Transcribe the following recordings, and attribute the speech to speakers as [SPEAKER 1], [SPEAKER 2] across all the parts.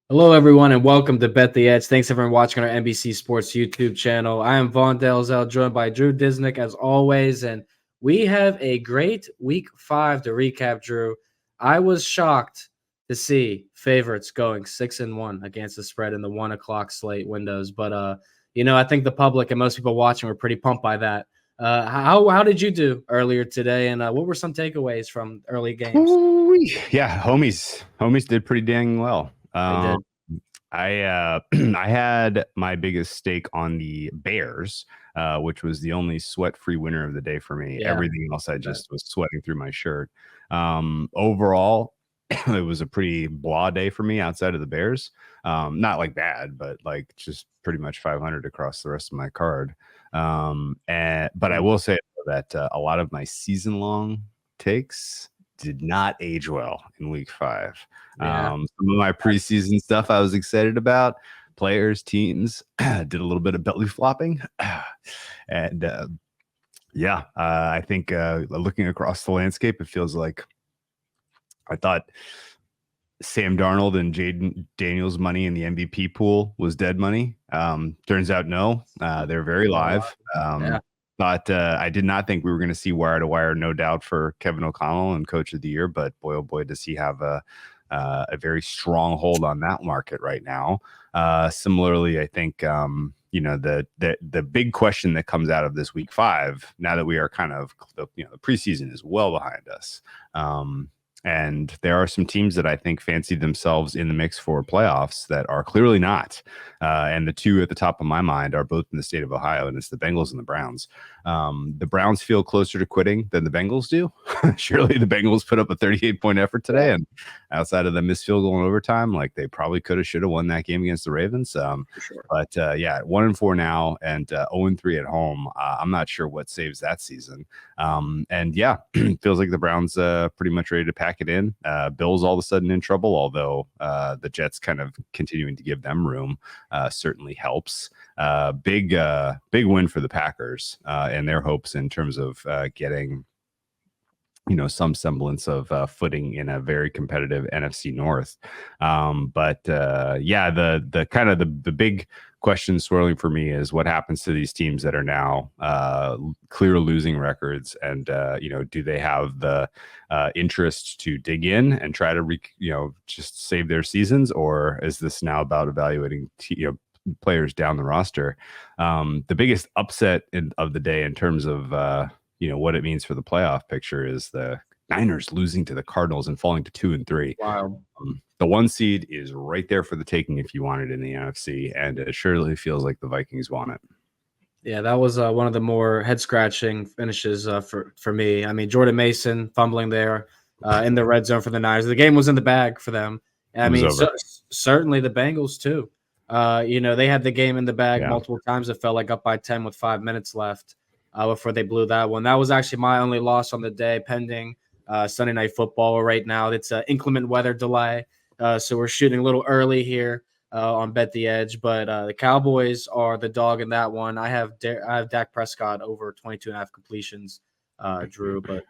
[SPEAKER 1] Hello, everyone, and welcome to Bet the Edge. Thanks, everyone, watching our NBC Sports YouTube channel. I am Vaughn Dalzell, joined by Drew Disnick, as always, and we have a great Week 5 to recap, Drew. I was shocked to see favorites going 6-1 against the spread in the 1 o'clock slate windows, but I think the public and most people watching were pretty pumped by that. How did you do earlier today, and what were some takeaways from early games?
[SPEAKER 2] Ooh-wee. Yeah, homies did pretty dang well.
[SPEAKER 1] They did.
[SPEAKER 2] I I had my biggest stake on the Bears, which was the only sweat-free winner of the day for me.
[SPEAKER 1] Yeah.
[SPEAKER 2] Everything else I just was sweating through my shirt. Overall, it was a pretty blah day for me outside of the Bears. Not like bad, but like just pretty much 500 across the rest of my card. But I will say that a lot of my season-long takes did not age well in week 5.
[SPEAKER 1] Yeah.
[SPEAKER 2] Some of my preseason stuff I was excited about, players, teams, did a little bit of belly flopping. And I think looking across the landscape, it feels like I thought Sam Darnold and Jaden Daniels' money in the MVP pool was dead money. Turns out no, they're very live. But I did not think we were going to see wire to wire, no doubt, for Kevin O'Connell and Coach of the Year. But boy, oh boy, does he have a very strong hold on that market right now. Similarly, I think the big question that comes out of this week 5, now that we are kind of the preseason is well behind us. And there are some teams that I think fancy themselves in the mix for playoffs that are clearly not. And the two at the top of my mind are both in the state of Ohio, and it's the Bengals and the Browns. The Browns feel closer to quitting than the Bengals do. Surely the Bengals put up a 38-point effort today, and outside of the missed field goal in overtime, like they probably should have won that game against the Ravens. For sure. But 1-4 now and 0-3 at home. I'm not sure what saves that season. Feels like the Browns pretty much ready to pack it in. Bills all of a sudden in trouble, although the Jets kind of continuing to give them room certainly helps. Big win for the Packers and their hopes in terms of getting some semblance of footing in a very competitive NFC North. The kind of the big question swirling for me is what happens to these teams that are now clear losing records, and do they have the interest to dig in and try to just save their seasons, or is this now about evaluating players down the roster? The biggest upset of the day in terms of what it means for the playoff picture is the Niners losing to the Cardinals and falling to 2-3.
[SPEAKER 1] Wow.
[SPEAKER 2] The 1 seed is right there for the taking if you want it in the NFC, and it surely feels like the Vikings want it.
[SPEAKER 1] Yeah, that was one of the more head-scratching finishes for me. I mean, Jordan Mason fumbling there in the red zone for the Niners. The game was in the bag for them. I mean, certainly the Bengals too. They had the game in the bag multiple times. It felt like up by 10 with 5 minutes left before they blew that one. That was actually my only loss on the day, pending Sunday Night Football right now. It's an inclement weather delay, so we're shooting a little early here on Bet the Edge. But the Cowboys are the dog in that one. I have Dak Prescott over 22.5 completions, Drew. But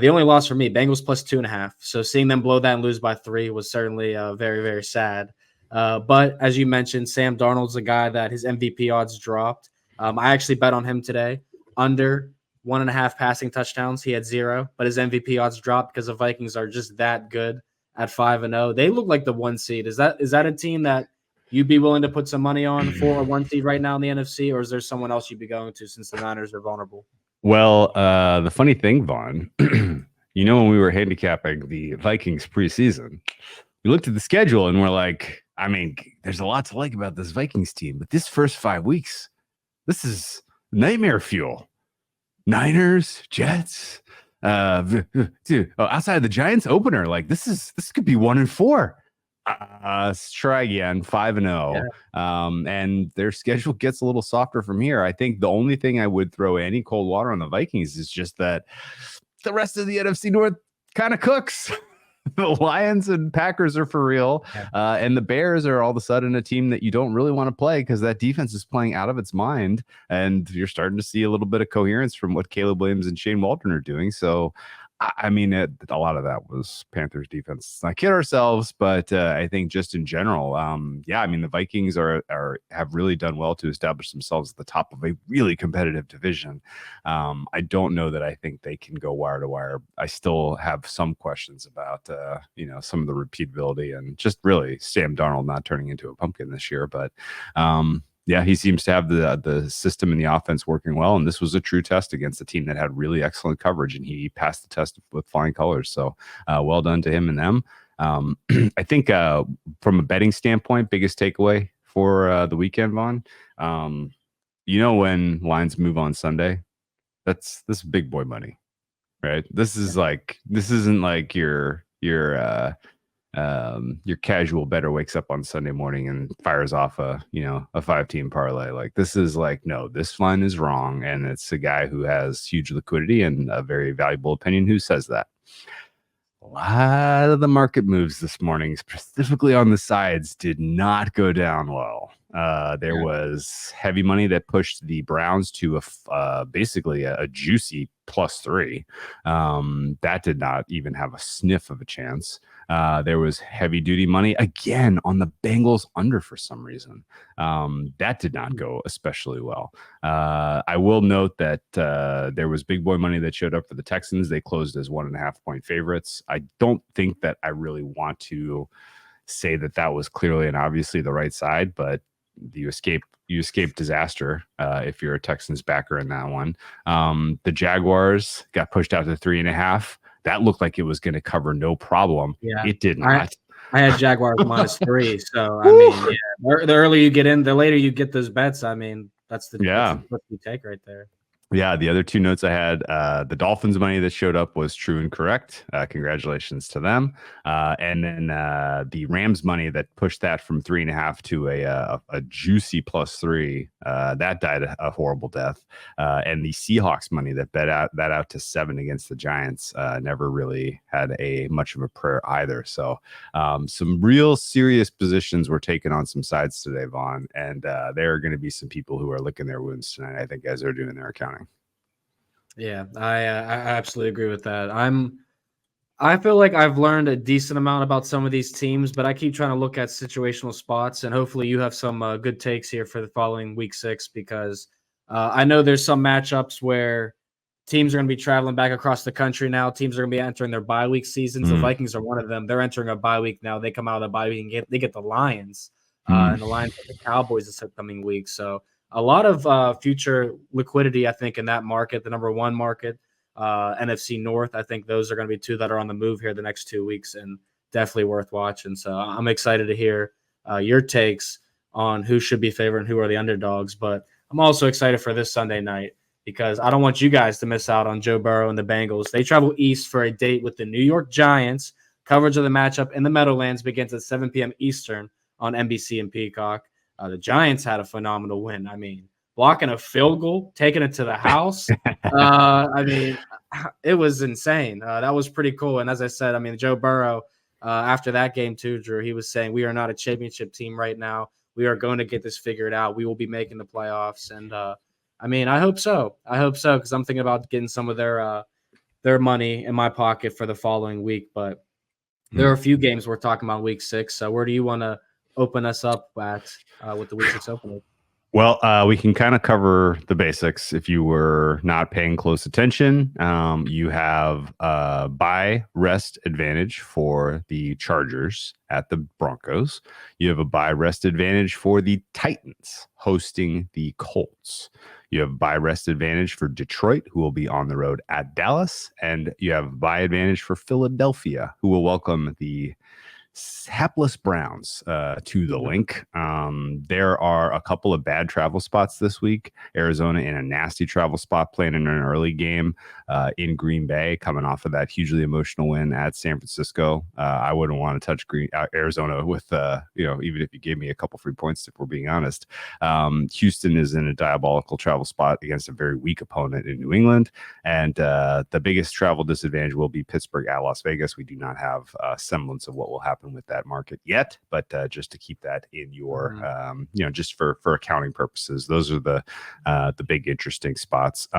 [SPEAKER 1] the only loss for me, Bengals plus 2.5. So seeing them blow that and lose by 3 was certainly very, very sad. But as you mentioned, Sam Darnold's a guy that his MVP odds dropped. I actually bet on him today. Under 1.5 passing touchdowns. He had 0, but his MVP odds dropped because the Vikings are just that good at 5-0. They look like the 1 seed. Is that a team that you'd be willing to put some money on for a 1 seed right now in the NFC, or is there someone else you'd be going to since the Niners are vulnerable?
[SPEAKER 2] Well, the funny thing, Vaughn, when we were handicapping the Vikings preseason, we looked at the schedule and we're like, I mean, there's a lot to like about this Vikings team, but this first 5 weeks, this is nightmare fuel. Niners, Jets, outside of the Giants opener, like this could be 1-4. Let's try again, 5-0. And their schedule gets a little softer from here. I think the only thing I would throw any cold water on the Vikings is just that the rest of the NFC North kind of cooks. The Lions and Packers are for real. And the Bears are all of a sudden a team that you don't really want to play because that defense is playing out of its mind. And you're starting to see a little bit of coherence from what Caleb Williams and Shane Waldron are doing. So I mean, a lot of that was Panthers defense. Let's not kid ourselves, but I think just in general, yeah, I mean, the Vikings have really done well to establish themselves at the top of a really competitive division. I don't know that I think they can go wire to wire. I still have some questions about, some of the repeatability and just really Sam Darnold not turning into a pumpkin this year. But yeah, he seems to have the system and the offense working well, and this was a true test against a team that had really excellent coverage, and he passed the test with flying colors. So well done to him and them. I think from a betting standpoint, biggest takeaway for the weekend, Vaughn, when lines move on Sunday, this is big boy money, right? This isn't like your casual better wakes up on Sunday morning and fires off a 5-team parlay. Like, this is like, no, this line is wrong. And it's a guy who has huge liquidity and a very valuable opinion who says that. A lot of the market moves this morning, specifically on the sides, did not go down well. There was heavy money that pushed the Browns to basically a juicy +3. That did not even have a sniff of a chance. There was heavy duty money again on the Bengals under for some reason. That did not go especially well. I will note that there was big boy money that showed up for the Texans. They closed as 1.5-point favorites. I don't think that I really want to say that was clearly and obviously the right side, but you escape disaster if you're a Texans backer in that one. The Jaguars got pushed out to 3.5. That looked like it was going to cover no problem.
[SPEAKER 1] Yeah,
[SPEAKER 2] it did not.
[SPEAKER 1] I had Jaguars -3. So I mean, yeah, the earlier you get in, the later you get those bets. I mean, that's the take right there.
[SPEAKER 2] Yeah, the other two notes I had, the Dolphins money that showed up was true and correct. Congratulations to them. And then the Rams money that pushed that from 3.5 to a juicy +3, that died a horrible death. And the Seahawks money that bet out to 7 against the Giants never really had much of a prayer either. So some real serious positions were taken on some sides today, Vaughn. And there are going to be some people who are licking their wounds tonight, I think, as they're doing their accounting.
[SPEAKER 1] Yeah, I absolutely agree with that. I feel like I've learned a decent amount about some of these teams, but I keep trying to look at situational spots, and hopefully you have some good takes here for the following week 6, because I know there's some matchups where teams are going to be traveling back across the country now. Teams are going to be entering their bye week seasons. The Vikings are one of them. They're entering a bye week now. They come out of the bye week and they get the Lions, and the Lions get the Cowboys this upcoming week. So a lot of future liquidity, I think, in that market, the number 1 market, NFC North. I think those are going to be 2 that are on the move here the next 2 weeks, and definitely worth watching. So I'm excited to hear your takes on who should be favored and who are the underdogs. But I'm also excited for this Sunday night, because I don't want you guys to miss out on Joe Burrow and the Bengals. They travel east for a date with the New York Giants. Coverage of the matchup in the Meadowlands begins at 7 p.m. Eastern on NBC and Peacock. The Giants had a phenomenal win. I mean, blocking a field goal, taking it to the house. I mean, it was insane. That was pretty cool. And as I said, I mean, Joe Burrow, after that game too, Drew, he was saying, we are not a championship team right now. We are going to get this figured out. We will be making the playoffs. And I mean, I hope so. Because I'm thinking about getting some of their money in my pocket for the following week. But there are a few games we're talking about week 6. So where do you want to open us up at with the week 6 opening?
[SPEAKER 2] Well, we can kind of cover the basics. If you were not paying close attention, you have bye rest advantage for the Chargers at the Broncos. You have a bye rest advantage for the Titans hosting the Colts. You have bye rest advantage for Detroit, who will be on the road at Dallas. And you have bye advantage for Philadelphia, who will welcome the hapless Browns to the link. There are a couple of bad travel spots this week. Arizona in a nasty travel spot, playing in an early game in Green Bay, coming off of that hugely emotional win at San Francisco. I wouldn't want to touch Arizona with even if you gave me a couple free points, if we're being honest. Houston is in a diabolical travel spot against a very weak opponent in New England, and the biggest travel disadvantage will be Pittsburgh at Las Vegas. We do not have a semblance of what will happen with that market yet, but just to keep that in your just for accounting purposes, those are the big interesting spots.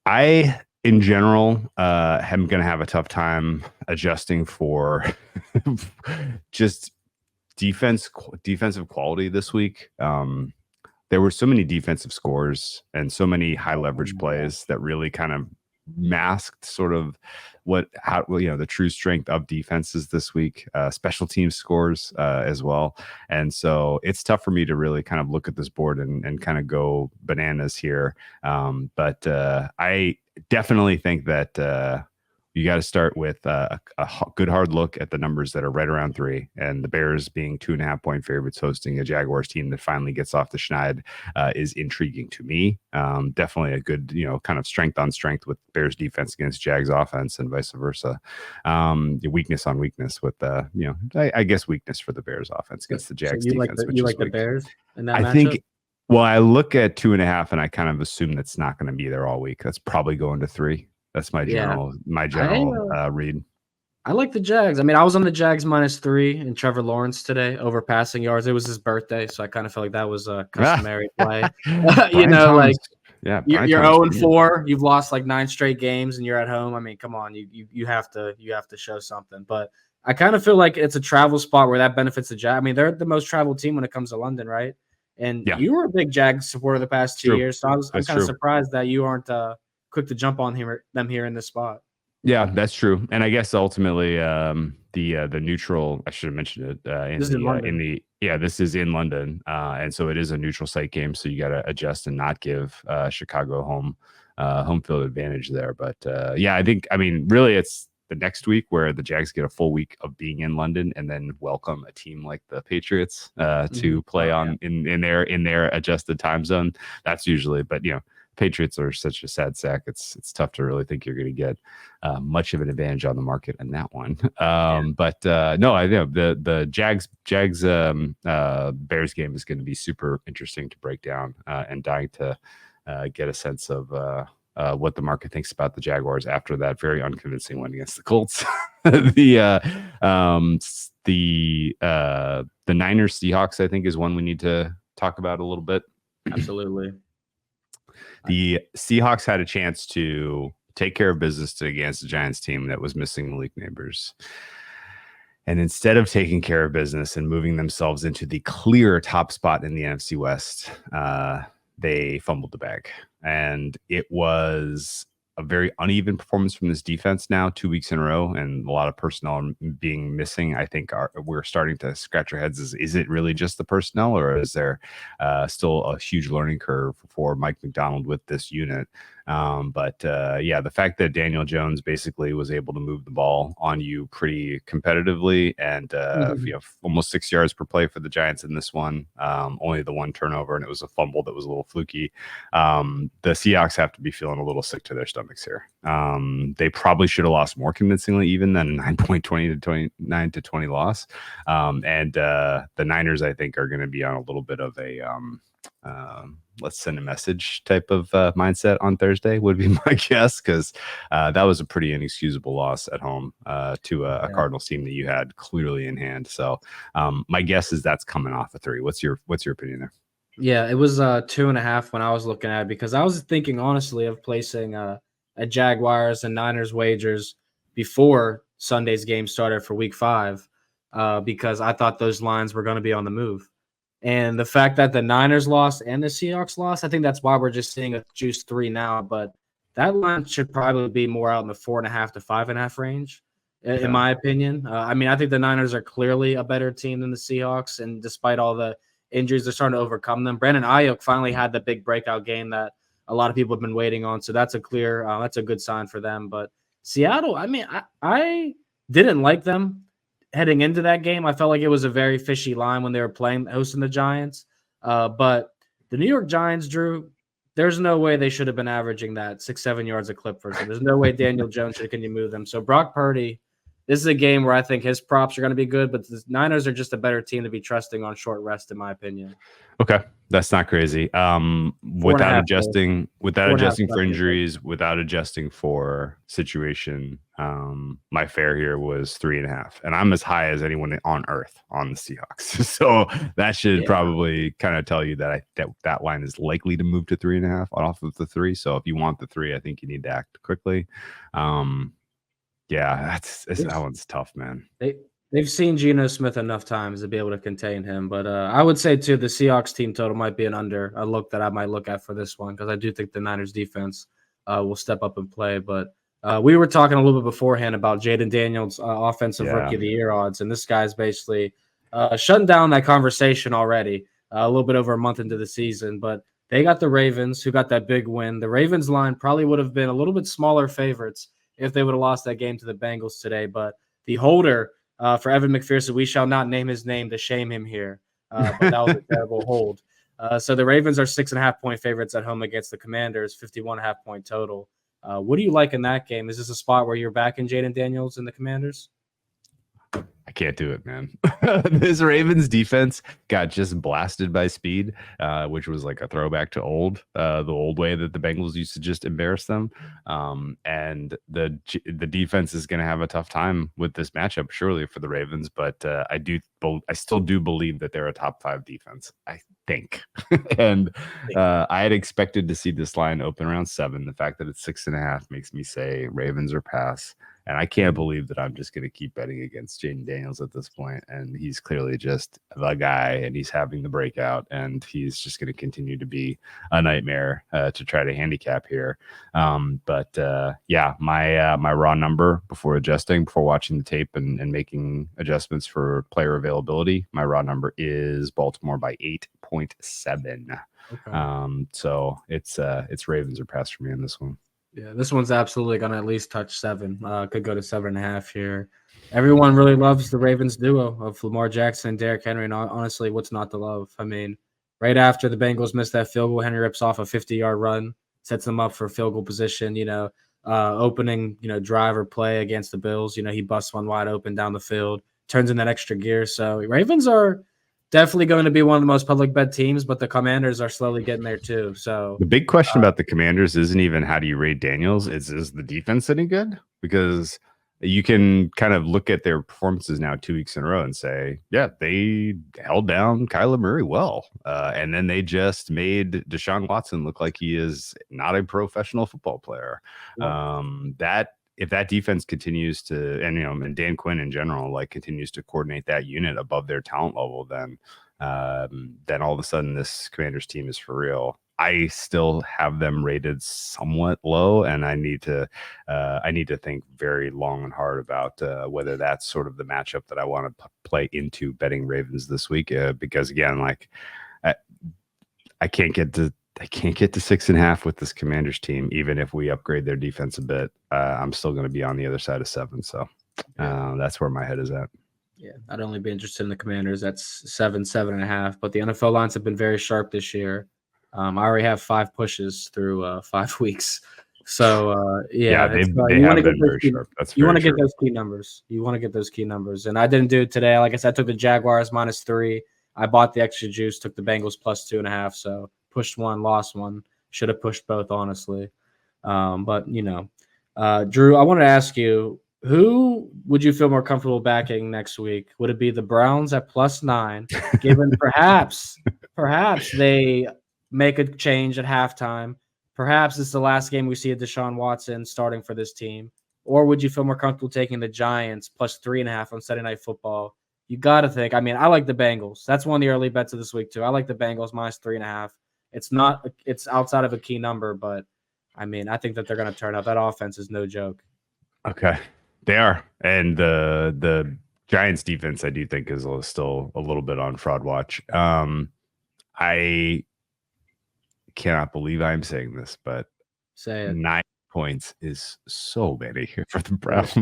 [SPEAKER 2] I in general, I'm going to have a tough time adjusting for just defensive quality this week. There were so many defensive scores and so many high leverage plays that really kind of masked sort of the true strength of defenses this week, special team scores as well. And so it's tough for me to really kind of look at this board and kind of go bananas here. But I definitely think that you got to start with a good hard look at the numbers that are right around 3, and the Bears being 2.5-point favorites hosting a Jaguars team that finally gets off the schneid is intriguing to me. Definitely a good, kind of strength on strength with Bears defense against Jags offense and vice versa. Weakness on weakness with I guess weakness for the Bears offense against the Jags defense.
[SPEAKER 1] You like the Bears in that matchup?
[SPEAKER 2] I think. Well, I look at 2.5 and I kind of assume that's not going to be there all week. That's probably going to 3. That's my general read.
[SPEAKER 1] I like the Jags. I mean, I was on the Jags -3 in Trevor Lawrence today over passing yards. It was his birthday, so I kind of felt like that was a customary play. You're 0-4. You've lost like 9 straight games, and you're at home. I mean, come on, you have to show something. But I kind of feel like it's a travel spot where that benefits the Jags. I mean, they're the most traveled team when it comes to London, right? And you were a big Jags supporter the past 2 years, so I'm kind of surprised that you aren't quick to jump on them here in this spot.
[SPEAKER 2] Yeah, that's true. And I guess ultimately the neutral, I should have mentioned it this is in London. And so it is a neutral site game. So you got to adjust and not give Chicago home field advantage there. But really it's the next week where the Jags get a full week of being in London and then welcome a team like the Patriots to play in their adjusted time zone. That's usually, but Patriots are such a sad sack. It's tough to really think you're going to get much of an advantage on the market in that one. But no, I know the Jags Bears game is going to be super interesting to break down and dying to get a sense of what the market thinks about the Jaguars after that very unconvincing win against the Colts. The Niners Seahawks, I think, is one we need to talk about a little bit.
[SPEAKER 1] Absolutely.
[SPEAKER 2] The Seahawks had a chance to take care of business against the Giants team that was missing Malik Neighbors. And instead of taking care of business and moving themselves into the clear top spot in the NFC West, they fumbled the bag. And it was a very uneven performance from this defense now 2 weeks in a row, and a lot of personnel being missing. I think we're starting to scratch our heads. Is it really just the personnel, or is there still a huge learning curve for Mike McDonald with this unit? The fact that Daniel Jones basically was able to move the ball on you pretty competitively and almost 6 yards per play for the Giants in this one, only the one turnover, and it was a fumble that was a little fluky. The Seahawks have to be feeling a little sick to their stomachs here. They probably should have lost more convincingly even than a 29-20 loss. The Niners, I think, are going to be on a little bit of a let's send a message type of mindset on Thursday would be my guess, because that was a pretty inexcusable loss at home to a Cardinals team that you had clearly in hand. So my guess is that's coming off a 3. What's your opinion there?
[SPEAKER 1] Yeah, it was 2.5 when I was looking at it, because I was thinking honestly of placing a Jaguars and Niners wagers before Sunday's game started for week 5 because I thought those lines were going to be on the move. And the fact that the Niners lost and the Seahawks lost, I think that's why we're just seeing a juice 3 now. But that line should probably be more out in the 4.5 to 5.5 range, in my opinion. I think the Niners are clearly a better team than the Seahawks, and despite all the injuries, they're starting to overcome them. Brandon Ayuk finally had the big breakout game that a lot of people have been waiting on, so that's a good sign for them. But Seattle, I didn't like them heading into that game. I felt like it was a very fishy line when they were hosting the Giants. But the New York Giants, Drew, there's no way they should have been averaging that 6-7 yards a clip for them. There's no way Daniel Jones should continue to move them. So Brock Purdy this is a game where I think his props are going to be good, but the Niners are just a better team to be trusting on short rest, in my opinion.
[SPEAKER 2] Okay, that's not crazy. Without adjusting for injuries, without adjusting for situation, my fair here was 3.5, and I'm as high as anyone on earth on the Seahawks. So that should probably kind of tell you that that line is likely to move to 3.5 off of the 3. So if you want the 3, I think you need to act quickly. Yeah, that one's tough, man.
[SPEAKER 1] They've seen Geno Smith enough times to be able to contain him, but I would say too the Seahawks team total might be a look that I might look at for this one because I do think the Niners defense will step up and play. But we were talking a little bit beforehand about Jaden Daniels' offensive rookie of the year odds, and this guy's basically shutting down that conversation already. A little bit over a month into the season, but they got the Ravens, who got that big win. The Ravens line probably would have been a little bit smaller favorites if they would have lost that game to the Bengals today, but the holder. For Evan McPherson, we shall not name his name to shame him here, but that was a terrible hold. So the Ravens are 6.5-point favorites at home against the Commanders, 51.5-point total. What do you like in that game? Is this a spot where you're backing Jaden Daniels and the Commanders?
[SPEAKER 2] I can't do it, man. This Ravens defense got just blasted by speed, which was like a throwback to the old way that the Bengals used to just embarrass them. And the defense is going to have a tough time with this matchup, surely for the Ravens. But I still do believe that they're a top 5 defense, I think. And I had expected to see this line open around 7. The fact that it's 6.5 makes me say Ravens or pass. And I can't believe that I'm just going to keep betting against Jaden Daniels at this point. And he's clearly just the guy, and he's having the breakout, and he's just going to continue to be a nightmare to try to handicap here. But my raw number before watching the tape and making adjustments for player availability, my raw number is Baltimore by 8.7. Okay. So it's Ravens or pass for me on this one.
[SPEAKER 1] Yeah, this one's absolutely going to at least touch 7. Could go to 7.5 here. Everyone really loves the Ravens duo of Lamar Jackson and Derrick Henry. And honestly, what's not to love? I mean, right after the Bengals missed that field goal, Henry rips off a 50-yard run, sets them up for field goal position, opening, drive or play against the Bills. He busts one wide open down the field, turns in that extra gear. So Ravens are definitely going to be one of the most public bet teams, but the Commanders are slowly getting there too. So
[SPEAKER 2] the big question about the Commanders isn't even how do you rate Daniels, is the defense any good? Because you can kind of look at their performances now 2 weeks in a row and say, yeah, they held down Kyler Murray well. And then they just made Deshaun Watson look like he is not a professional football player. If that defense continues to, and Dan Quinn in general, continues to coordinate that unit above their talent level, then all of a sudden this Commanders team is for real. I still have them rated somewhat low, and I need to think very long and hard about whether that's sort of the matchup that I want to play into betting Ravens this week. Because again, I can't get to 6.5 with this Commanders team, even if we upgrade their defense a bit. I'm still going to be on the other side of 7. So that's where my head is at.
[SPEAKER 1] Yeah, I'd only be interested in the Commanders. That's 7.5. But the NFL lines have been very sharp this year. I already have 5 pushes through 5 weeks. So
[SPEAKER 2] they have been very sharp.
[SPEAKER 1] You want to get those key numbers. You want to get those key numbers, and I didn't do it today. Like I said, I took the Jaguars -3. I bought the extra juice. Took the Bengals +2.5. So pushed one, lost one. Should have pushed both, honestly. But Drew, I wanted to ask you, who would you feel more comfortable backing next week? Would it be the Browns at +9, given perhaps they make a change at halftime? Perhaps it's the last game we see of Deshaun Watson starting for this team. Or would you feel more comfortable taking the Giants +3.5 on Saturday Night Football? You got to think. I mean, I like the Bengals. That's one of the early bets of this week, too. I like the Bengals -3.5. It's outside of a key number, but I mean, I think that they're going to turn out. That offense is no joke.
[SPEAKER 2] Okay. They are. And the Giants defense, I do think, is still a little bit on fraud watch. I cannot believe I'm saying this, but
[SPEAKER 1] say it.
[SPEAKER 2] 9 points is so many for the Browns.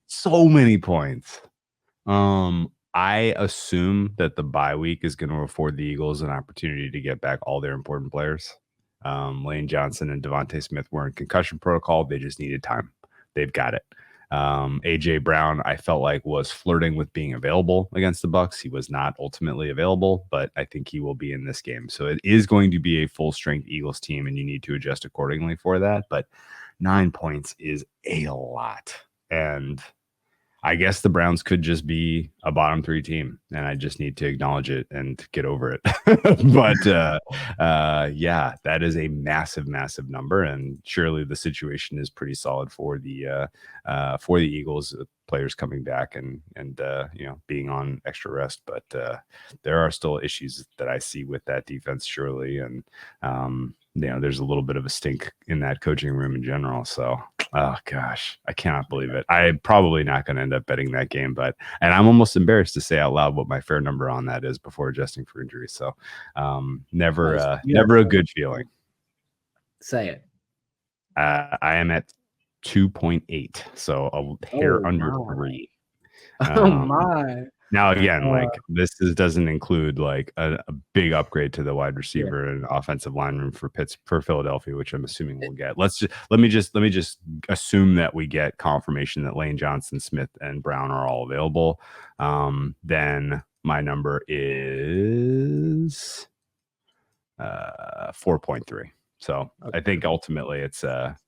[SPEAKER 2] So many points. I assume that the bye week is going to afford the Eagles an opportunity to get back all their important players. Lane Johnson and Devontae Smith were in concussion protocol. They just needed time. They've got it. AJ Brown, I felt like was flirting with being available against the Bucs. He was not ultimately available, but I think he will be in this game. So it is going to be a full strength Eagles team, and you need to adjust accordingly for that. But 9 points is a lot. And I guess the Browns could just be a bottom 3 team, and I just need to acknowledge it and get over it. But yeah, that is a massive, massive number, and surely the situation is pretty solid for the Eagles, players coming back and being on extra rest. But there are still issues that I see with that defense, surely, and there's a little bit of a stink in that coaching room in general. So, oh gosh, I cannot believe it. I'm probably not going to end up betting that game, and I'm almost embarrassed to say out loud what my fair number on that is before adjusting for injury. So, never a good feeling.
[SPEAKER 1] Say it.
[SPEAKER 2] I am at 2.8, so a hair under 3.
[SPEAKER 1] Oh my.
[SPEAKER 2] Now again, this doesn't include like a big upgrade to the wide receiver and offensive line room for Philadelphia, which I'm assuming we'll get. Let me just assume that we get confirmation that Lane Johnson, Smith, and Brown are all available. Then my number is 4.3. So okay. I think ultimately it's a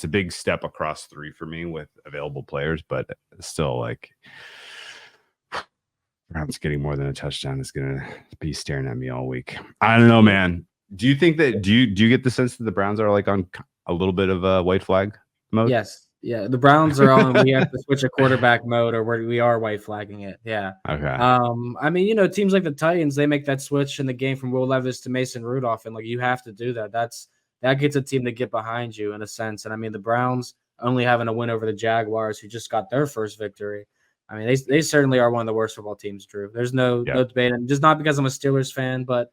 [SPEAKER 2] big step across 3 for me with available players, but still like. Browns getting more than a touchdown is going to be staring at me all week. I don't know, man. Do you think that do you get the sense that the Browns are like on a little bit of a white flag mode?
[SPEAKER 1] Yes. Yeah. The Browns are on. We have to switch a quarterback mode, or we are white flagging it. Yeah.
[SPEAKER 2] Okay.
[SPEAKER 1] I mean, teams like the Titans, they make that switch in the game from Will Levis to Mason Rudolph, and like you have to do that. That gets a team to get behind you in a sense. And I mean, the Browns only having a win over the Jaguars, who just got their first victory. I mean, they certainly are one of the worst football teams, Drew. There's no debate, and just not because I'm a Steelers fan, but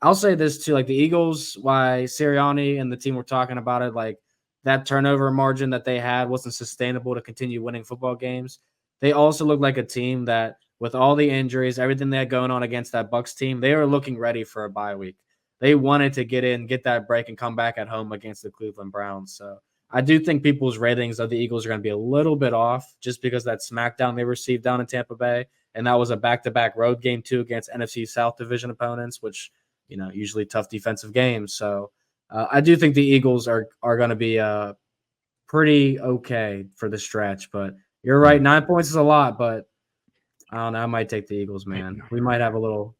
[SPEAKER 1] I'll say this too: like the Eagles, why Sirianni and the team were talking about it, like that turnover margin that they had wasn't sustainable to continue winning football games. They also look like a team that, with all the injuries, everything they had going on against that Bucs team, they were looking ready for a bye week. They wanted to get that break, and come back at home against the Cleveland Browns. So I do think people's ratings of the Eagles are going to be a little bit off just because that smackdown they received down in Tampa Bay, and that was a back-to-back road game too against NFC South division opponents, which usually tough defensive games. So I do think the Eagles are going to be pretty okay for the stretch. But you're right, 9 points is a lot, but I don't know. I might take the Eagles, man. We might have a little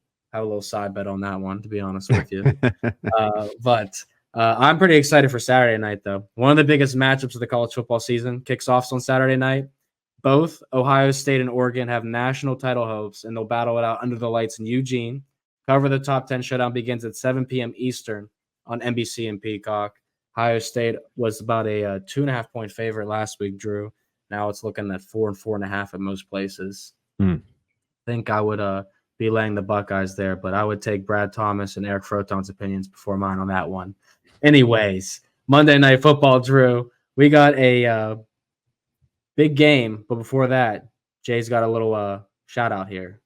[SPEAKER 1] side bet on that one, to be honest with you. But I'm pretty excited for Saturday night, though. One of the biggest matchups of the college football season kicks off on Saturday night. Both Ohio State and Oregon have national title hopes, and they'll battle it out under the lights in Eugene. Cover the Top 10 showdown begins at 7 p.m. Eastern on NBC and Peacock. Ohio State was about a 2.5-point favorite last week, Drew. Now it's looking at 4 and 4.5 at most places. I think I would be laying the Buckeyes there, but I would take Brad Thomas and Eric Froton's opinions before mine on that one. Anyways, Monday Night Football, Drew. We got a big game, but before that, Jay's got a little shout out here.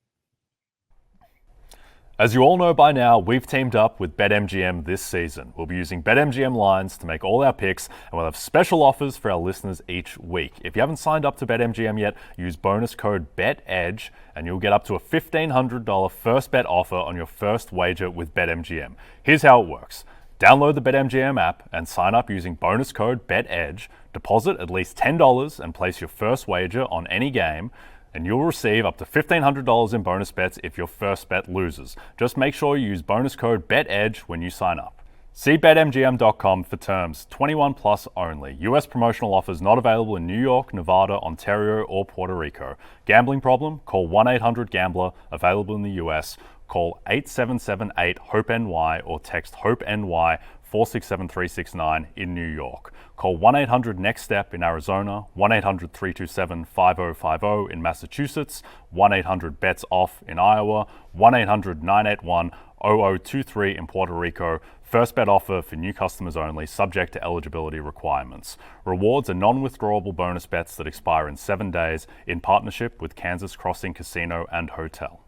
[SPEAKER 3] As you all know by now, we've teamed up with BetMGM this season. We'll be using BetMGM lines to make all our picks, and we'll have special offers for our listeners each week. If you haven't signed up to BetMGM yet, use bonus code BETEDGE, and you'll get up to a $1,500 first bet offer on your first wager with BetMGM. Here's how it works. Download the BetMGM app and sign up using bonus code BETEDGE. Deposit at least $10 and place your first wager on any game, and you'll receive up to $1,500 in bonus bets if your first bet loses. Just make sure you use bonus code BETEDGE when you sign up. See BetMGM.com for terms. 21 plus only. U.S. promotional offers not available in New York, Nevada, Ontario, or Puerto Rico. Gambling problem? Call 1-800-GAMBLER. Available in the U.S. Call 877-8-HOPE-NY or text HOPE-NY 467-369 in New York. Call 1-800-NEXT-STEP in Arizona, 1-800-327-5050 in Massachusetts, 1-800-BETS-OFF in Iowa, 1-800-981-0023 in Puerto Rico. First bet offer for new customers only, subject to eligibility requirements. Rewards are non-withdrawable bonus bets that expire in 7 days in partnership with Kansas Crossing Casino and Hotel.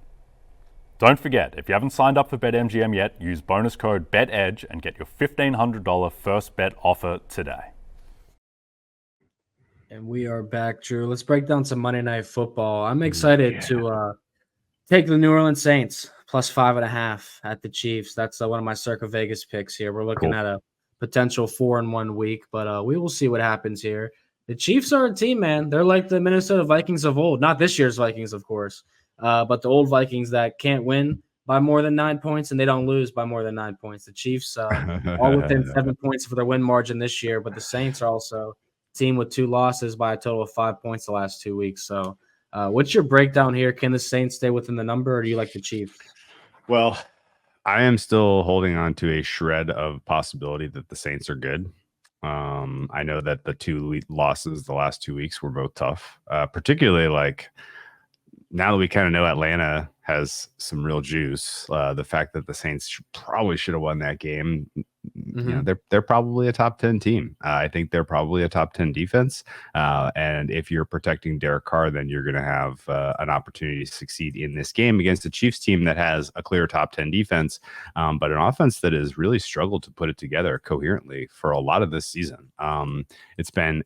[SPEAKER 3] Don't forget, if you haven't signed up for BetMGM yet, use bonus code BETEDGE and get your $1,500 first bet offer today.
[SPEAKER 1] And we are back, Drew. Let's break down some Monday Night Football. I'm excited to take the New Orleans Saints plus 5.5 at the Chiefs. That's one of my Circa Vegas picks here. We're looking at a potential 4-1 week, but we will see what happens here. The Chiefs are a team, man. They're like the Minnesota Vikings of old. Not this year's Vikings, of course, but the old Vikings that can't win by more than 9 points and they don't lose by more than 9 points. The Chiefs all within 7 points for their win margin this year, but the Saints are also a team with 2 losses by a total of 5 points the last 2 weeks. So what's your breakdown here? Can the Saints stay within the number, or do you like the Chiefs?
[SPEAKER 2] Well, I am still holding on to a shred of possibility that the Saints are good. I know that the 2 losses the last 2 weeks were both tough, particularly like now that we kind of know Atlanta has some real juice. The fact that the Saints probably should have won that game, you know, they're probably a top 10 team. I think they're probably a top 10 defense. And if you're protecting Derek Carr, then you're going to have an opportunity to succeed in this game against the Chiefs team that has a clear top 10 defense, but an offense that has really struggled to put it together coherently for a lot of this season. It's been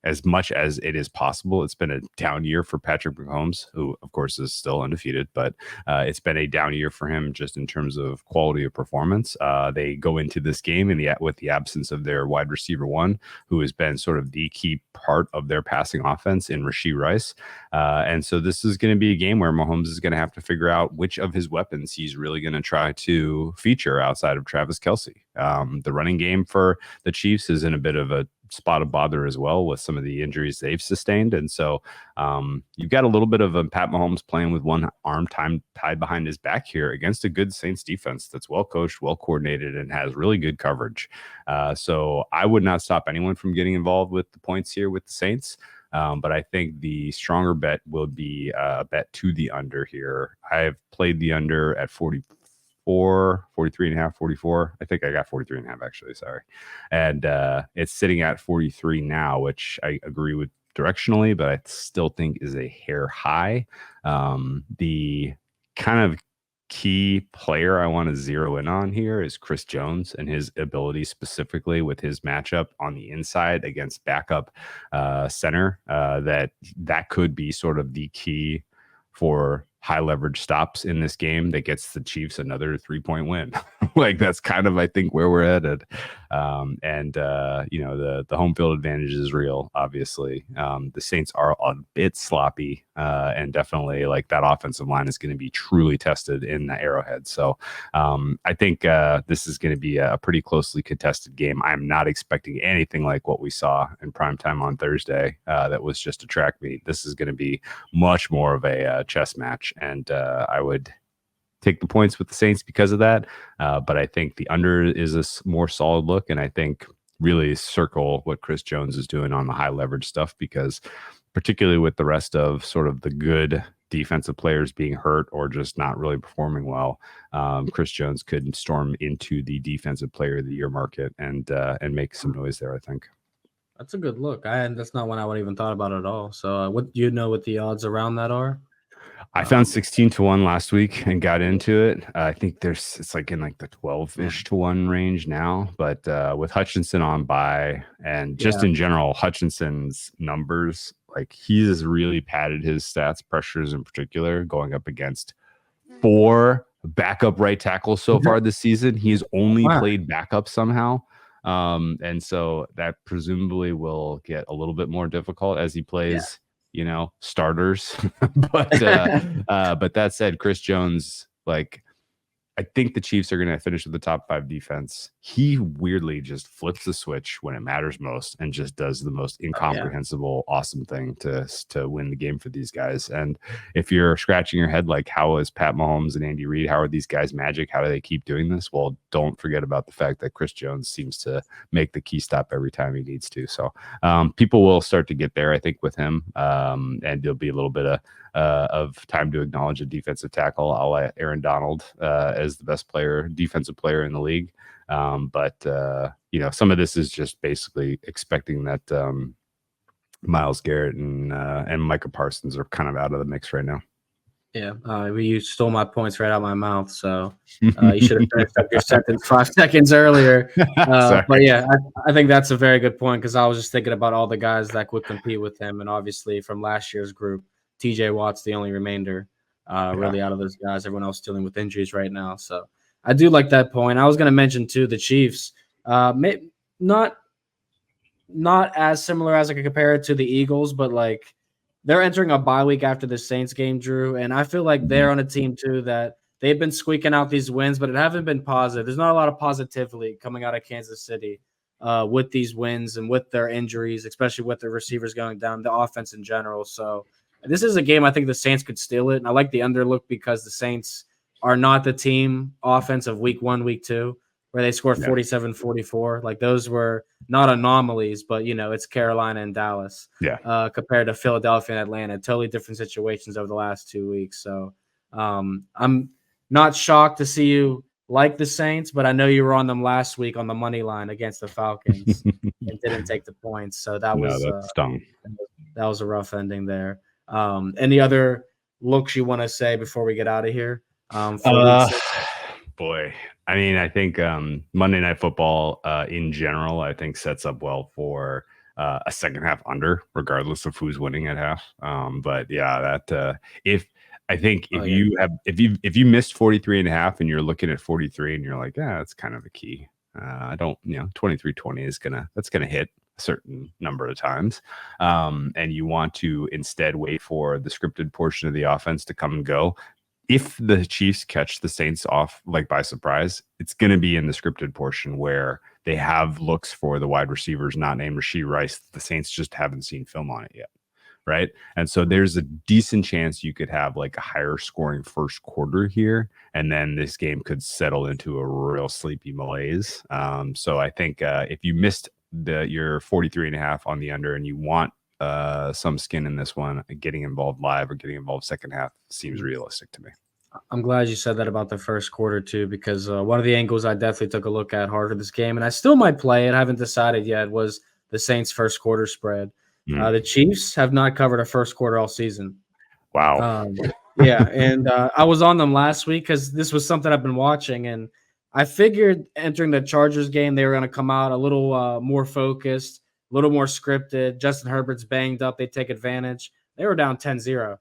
[SPEAKER 2] as much as it is possible, it's been a down year for Patrick Mahomes, who of course is still undefeated, but it's been a down year for him just in terms of quality of performance. They go into this game with the absence of their wide receiver one, who has been sort of the key part of their passing offense in Rashee Rice. And so this is going to be a game where Mahomes is going to have to figure out which of his weapons he's really going to try to feature outside of Travis Kelce. The running game for the Chiefs is in a bit of a spot of bother as well with some of the injuries they've sustained. And so you've got a little bit of a Pat Mahomes playing with one arm tied behind his back here against a good Saints defense that's well coached, well coordinated, and has really good coverage. So I would not stop anyone from getting involved with the points here with the Saints. But I think the stronger bet will be a bet to the under here. I've played the under at 43.5, 44. I think I got 43.5 actually. Sorry. And it's sitting at 43 now, which I agree with directionally, but I still think is a hair high. The kind of key player I want to zero in on here is Chris Jones and his ability specifically with his matchup on the inside against backup center. That could be sort of the key for high leverage stops in this game that gets the Chiefs another 3-point win. Like that's kind of, I think, where we're headed. You know, the home field advantage is real, obviously. The Saints are a bit sloppy, and definitely like that offensive line is going to be truly tested in the Arrowhead. So I think this is going to be a pretty closely contested game. I'm not expecting anything like what we saw in primetime on Thursday. That was just a track meet. This is going to be much more of a chess match. And I would take the points with the Saints because of that. But I think the under is a more solid look. And I think really circle what Chris Jones is doing on the high leverage stuff, because particularly with the rest of sort of the good defensive players being hurt or just not really performing well, Chris Jones could storm into the defensive player of the year market and make some noise there, I think.
[SPEAKER 1] That's a good look. That's not one I would even thought about at all. So what do you know what the odds around that are?
[SPEAKER 2] I found 16-1 last week and got into it. I think it's like in like the 12-ish to 1 range now, but with Hutchinson on bye and just in general, Hutchinson's numbers, like he's really padded his stats, pressures in particular, going up against 4 backup right tackles so far this season. He's only played backup somehow. And so that presumably will get a little bit more difficult as he plays you know, starters. But that said, Chris Jones, like, I think the Chiefs are going to finish with the top 5 defense. He weirdly just flips the switch when it matters most and just does the most incomprehensible, awesome thing to win the game for these guys. And if you're scratching your head, like, how is Pat Mahomes and Andy Reid? How are these guys magic? How do they keep doing this? Well, don't forget about the fact that Chris Jones seems to make the key stop every time he needs to. So people will start to get there, I think, with him. And there'll be a little bit of time to acknowledge a defensive tackle, a la Aaron Donald, as the best defensive player in the league. But you know, some of this is just basically expecting that Myles Garrett and Micah Parsons are kind of out of the mix right now.
[SPEAKER 1] Yeah, you stole my points right out of my mouth, so you should have finished up your sentence 5 seconds earlier. But yeah, I think that's a very good point because I was just thinking about all the guys that would compete with him, and obviously from last year's group, TJ Watt's the only remainder really out of those guys. Everyone else dealing with injuries right now, so I do like that point. I was going to mention too the Chiefs, not as similar as I could compare it to the Eagles, but like they're entering a bye week after the Saints game, Drew, and I feel like they're on a team too that they've been squeaking out these wins, but it haven't been positive. There's not a lot of positivity coming out of Kansas City with these wins and with their injuries, especially with the receivers going down, the offense in general. So this is a game I think the Saints could steal it, and I like the underlook because the Saints are not the team offense of week 1, week 2, where they scored 47-44. Like those were not anomalies, but it's Carolina and Dallas. Compared to Philadelphia and Atlanta, totally different situations over the last 2 weeks. So I'm not shocked to see you like the Saints, but I know you were on them last week on the money line against the Falcons and didn't take the points. So that
[SPEAKER 2] stung.
[SPEAKER 1] That was a rough ending there. Any other looks you want to say before we get out of here?
[SPEAKER 2] Boy, I mean, I think Monday Night Football in general, I think sets up well for a second half under, regardless of who's winning at half. But yeah, that if you missed 43.5 and you're looking at 43 and you're like, yeah, that's kind of a key. I don't, 23-20 that's gonna hit a certain number of times, and you want to instead wait for the scripted portion of the offense to come and go. If the Chiefs catch the Saints off like by surprise, it's going to be in the scripted portion where they have looks for the wide receivers not named Rashee Rice. The Saints just haven't seen film on it yet, right? And so there's a decent chance you could have like a higher scoring first quarter here, and then this game could settle into a real sleepy malaise. So I think if you missed your 43.5 on the under and you want some skin in this one, getting involved live or getting involved second half seems realistic to me.
[SPEAKER 1] I'm glad you said that about the first quarter too, because one of the angles I definitely took a look at hard for this game, and I still might play it, I haven't decided yet, was the Saints first quarter spread. The Chiefs have not covered a first quarter all season.
[SPEAKER 2] Wow.
[SPEAKER 1] And I was on them last week because this was something I've been watching, and I figured entering the Chargers game they were going to come out a little more focused, a little more scripted. Justin Herbert's banged up. They take advantage. They were down 10-0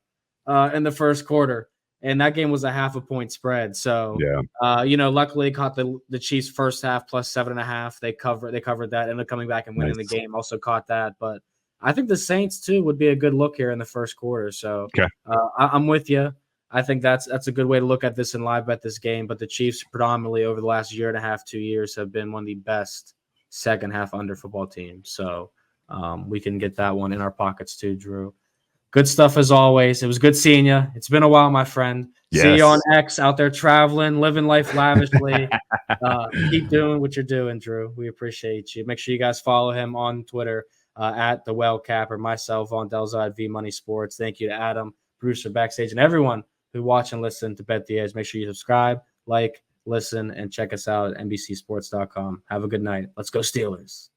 [SPEAKER 1] in the first quarter, and that game was a half a point spread. So, luckily caught the Chiefs first half plus 7.5. They covered that, ended up coming back and winning the game. Also caught that. But I think the Saints, too, would be a good look here in the first quarter. So I'm with you. I think that's a good way to look at this and live bet this game. But the Chiefs predominantly over the last year and a half, 2 years have been one of the best second half under football team. So we can get that one in our pockets too, Drew. Good stuff as always. It was good seeing you. It's been a while, my friend. Yes. See you on X, out there traveling, living life lavishly. Keep doing what you're doing, Drew. We appreciate you. Make sure you guys follow him on Twitter at the Well Cap, or myself on Delzo at V Money Sports. Thank you to Adam, Brewster Backstage, and everyone who watch and listen to Bet the Edge. Make sure you subscribe, like, listen, and check us out at NBCSports.com. Have a good night. Let's go Steelers.